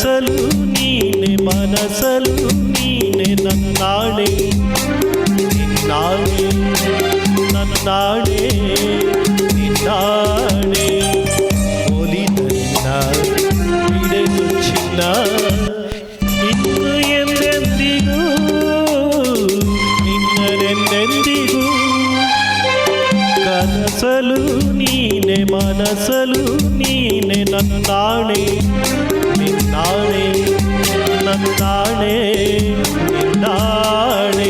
ಕನಸಲು ನೀನೆ ಮನಸಲು ನೀನೆ ನನ್ನಾಣೆ ನಿನ್ನಾಣೆ ನನ್ನಾಣೆ ನಿನ್ನಾಣೆ ಒಲಿದ ಬಿಡೆದು ಚಿನ್ನ ಇನ್ನು ಎಂದೆಂದಿಗೂ ನಿನ್ನನೆಂದೆಂದಿಗೂ ಕನಸಲು ನೀನೆ ಮನಸಲು ನೀನೆ ನನ್ನಾಣೆ ನಿನ್ನಾಣೆ ನನ್ನಾಣೆ ನಿನ್ನಾಣೆ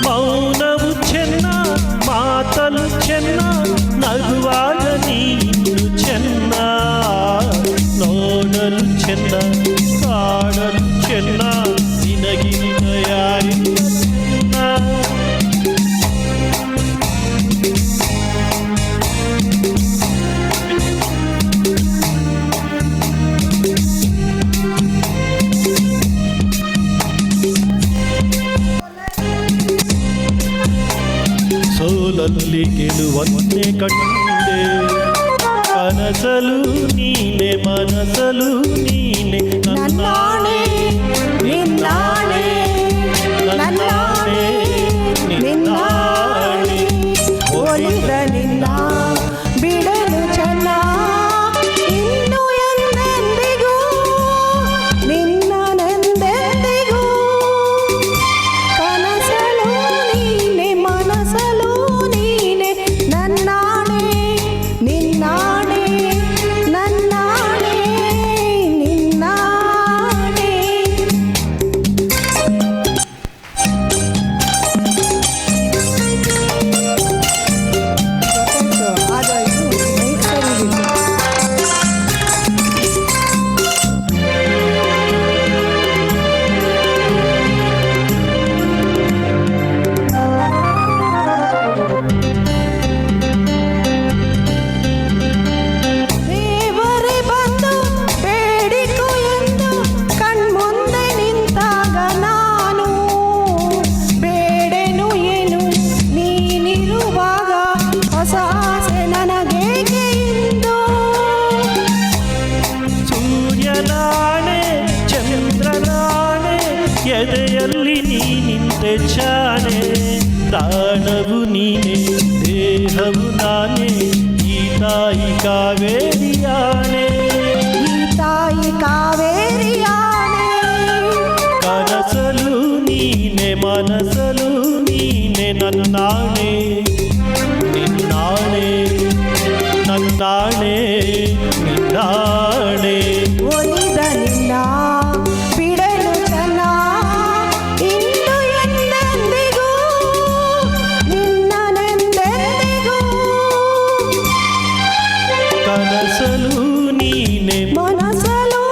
ಮೌನವು ಚೆನ್ನ ಮಾತಲು ಚೆನ್ನ ನಗುವಾಗ ನೀನು ಚೆನ್ನ ನೋಡಲು ಚೆನ್ನ ಕಾಣಲು ಚೆನ್ನ ನಿನಗಿಂತ ಯಾರಿಲ್ಲ ಚೆನ್ನ ಸೋಲಲ್ಲಿ ಗೆಲುವಂತೆ ಕಂಡೆ ಕನಸಲು ನೀನೆ ಮನಸಲು ನೀನೆ ನನ್ನಾಣೆ ನಿನ್ನಾಣೆ ನನ್ನಾಣೆ ನಿನ್ನಾಣೆ ಒಲಿದ ನಿನ್ನ ಬಿಡಲು ಚೆನ್ನ ಇನ್ನು ಎಂದೆಂದಿಗೂ ನಿನ್ನನೆಂದೆಂದಿಗೂ ಕನಸಲು ನೀನೆ ಮನಸಲು ನೀನೆ ನನ್ನಾಣೆ ನಿನ್ನಾಣೆ ನನ್ನಾಣೆ ನಿನ್ನಾಣೆ ದೇವರೇ ಬಂದು ಬೇಡಿಕೊ ಎಂದು ಕಣ್ಮುಂದೆ ನಿಂತಾಗ ನಾನು ಬೇಡೆನು ಏನು ನೀನಿರುವಾಗ ಹೊಸ ಆಸೆ ನನಗೇಕೆ ಇಂದು ಸೂರ್ಯನಾಣೆ ಚಂದ್ರನಾಣೆ ಎದೆಯಲ್ಲಿ ನೀನಿಂತೆ ಚಾಣೆ ತಾಣವು ನೀನೆ ದೇಹವು ನಾನೇ ಈ ತಾಯಿ ಕಾವೇರಿಯಾಣೆ ಈ ತಾಯಿ ಕಾವೇರಿಯಾಣೆ ಕನಸಲು ನೀನೆ ಮನಸಲು ನೀನೆ ನನ್ನಾಣೆ ನಿನ್ನಾಣೆ ನನ್ನಾಣೆ ನಿನ್ನಾಣೆ ಒಲಿದ ನಿನ್ನ ಬಿಡಲು ಚೆನ್ನ ಇನ್ನು ಎಂದೆಂದಿಗೂ ನಿನ್ನನೆಂದೆಂದಿಗೂ ಕನಸಲು ನೀನೆ ಮನಸಲು